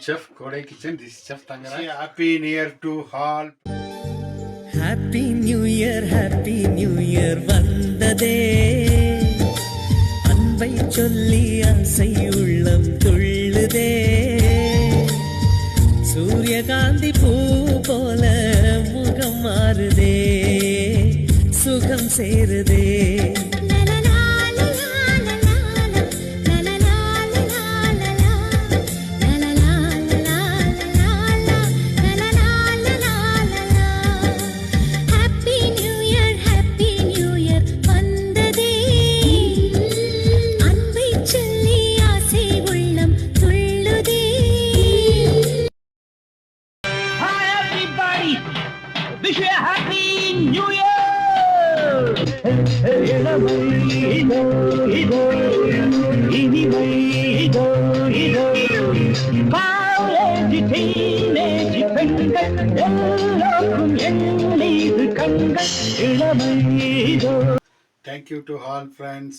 chef Kodai Kitchen. This is Chef Thangaraj. Happy New Year to all. Happy New Year வந்ததே அன்பை சொல்லி ஆசை உள்ளம் துள்ளுதே சூரியகாந்தி பூ போல முகம் மாறுதே சுகம் சேருதே Wish you a happy New Year! College, teenage பெண்கள் எல்லோருக்கும் என் மீது கண்கள் இளமை. Thank you to all friends.